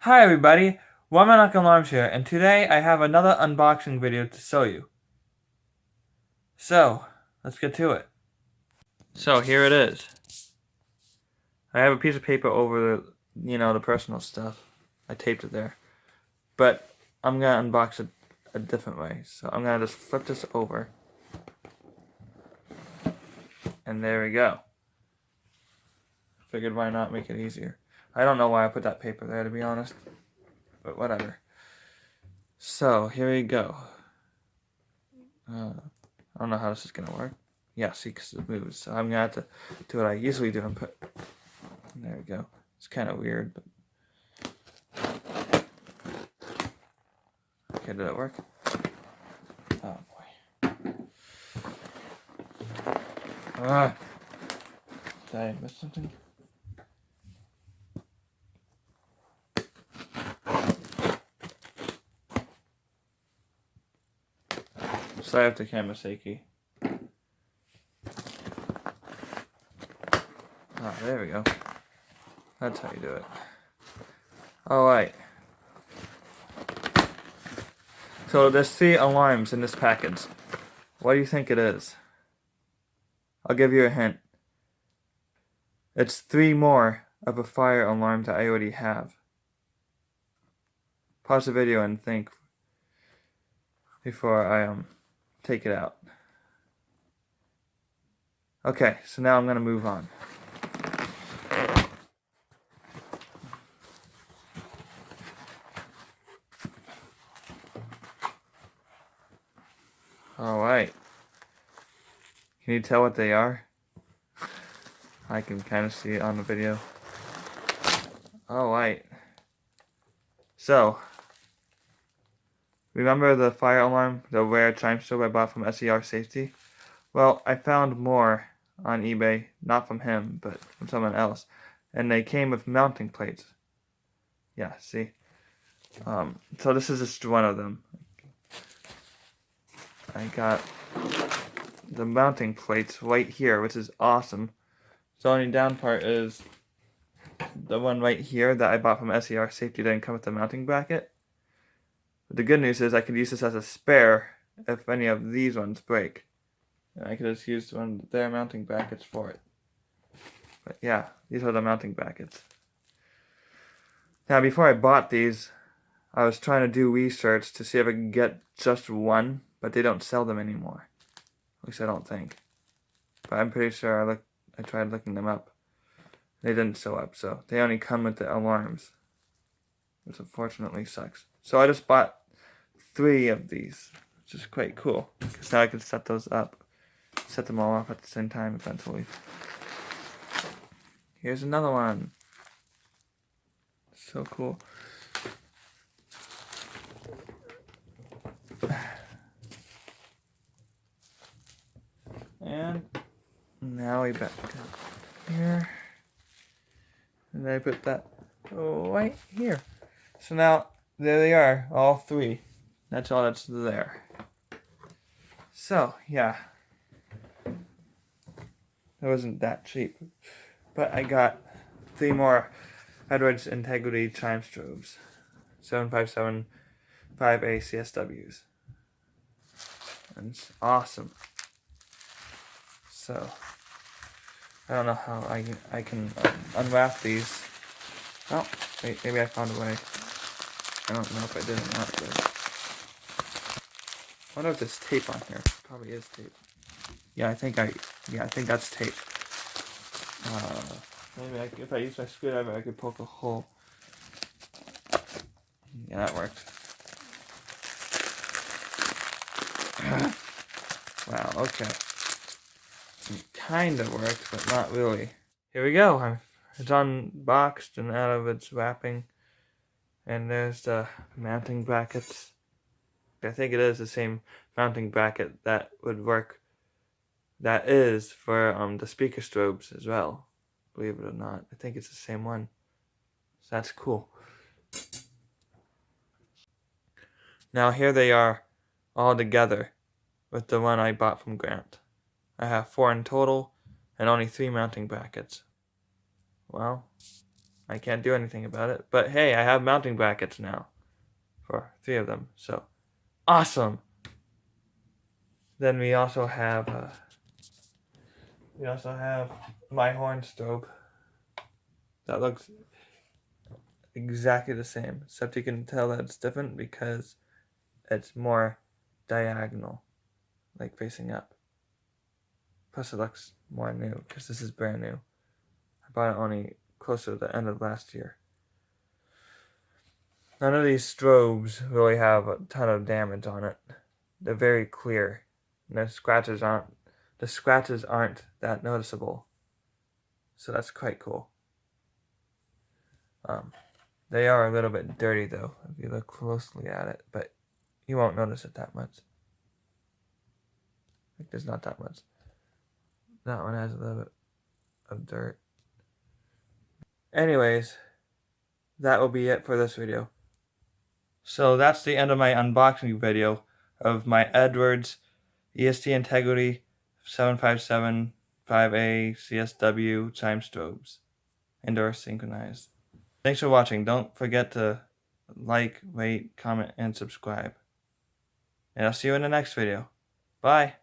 Hi everybody, Whemenoc Alarms here, and today I have another unboxing video to show you. So, let's get to it. So, here it is. I have a piece of paper over the personal stuff. I taped it there. But I'm gonna unbox it a different way. So, I'm gonna just flip this over. And there we go. Figured why not make it easier. I don't know why I put that paper there, to be honest. But whatever. So, here we go. I don't know how this is gonna work. Yeah, see, because it moves. So I'm gonna have to do what I usually do and put. There we go. It's kind of weird, but okay. Did it work? Oh boy. Did I miss something? Sorry if the camera's shaky. Oh, there we go. That's how you do it. Alright. So there's 3 alarms in this package. What do you think it is? I'll give you a hint. It's 3 more of a fire alarm that I already have. Pause the video and think before I take it out. Okay, so now I'm gonna move on. Alright. Can you tell what they are? I can kind of see it on the video. Alright. So, remember the fire alarm, the rare chime strobe I bought from SER Safety? Well, I found more on eBay, not from him, but from someone else. And they came with mounting plates. Yeah, see? So this is just one of them. I got the mounting plates right here, which is awesome. The only down part is the one right here that I bought from SER Safety didn't come with the mounting bracket. But the good news is I could use this as a spare if any of these ones break. And I could just use one of their mounting brackets for it. But yeah, these are the mounting brackets. Now before I bought these, I was trying to do research to see if I could get just one, but they don't sell them anymore. At least I don't think. But I'm pretty sure I tried looking them up. They didn't show up, so they only come with the alarms, which unfortunately sucks. So I just bought 3 of these, which is quite cool, because now I can set those up, set them all off at the same time eventually. Here's another one. So cool. And now we back here. And I put that right here. So now, there they are, all 3. That's all that's there. So, yeah. It wasn't that cheap. But I got 3 more Edwards Integrity Chime Strobes. 7575A CSWs. And it's awesome. So, I don't know how I can unwrap these. Oh, wait, maybe I found a way. I don't know if I did or not, but I wonder if there's tape on here. Probably is tape. Yeah, I think that's tape. Maybe if I use my screwdriver, I could poke a hole. Yeah, that worked. Wow, okay. It kind of worked, but not really. Here we go. It's unboxed and out of its wrapping. And there's the mounting brackets. I think it is the same mounting bracket that would work. That is for the speaker strobes as well. Believe it or not. I think it's the same one. So that's cool. Now here they are all together with the one I bought from Grant. I have 4 in total and only 3 mounting brackets. Well, I can't do anything about it. But hey, I have mounting brackets now for 3 of them. So awesome. Then we also have my horn strobe. That looks exactly the same, except you can tell that it's different because it's more diagonal, like facing up. Plus it looks more new because this is brand new. I bought it only closer to the end of last year. None of these strobes really have a ton of damage on it. They're very clear. And the scratches aren't that noticeable. So that's quite cool. They are a little bit dirty though, if you look closely at it, but you won't notice it that much. Like there's not that much. That one has a little bit of dirt. Anyways, that will be it for this video. So that's the end of my unboxing video of my Edwards EST Integrity 757 5A CSW chime strobes. Indoor synchronized. Thanks for watching. Don't forget to like, rate, comment, and subscribe. And I'll see you in the next video. Bye!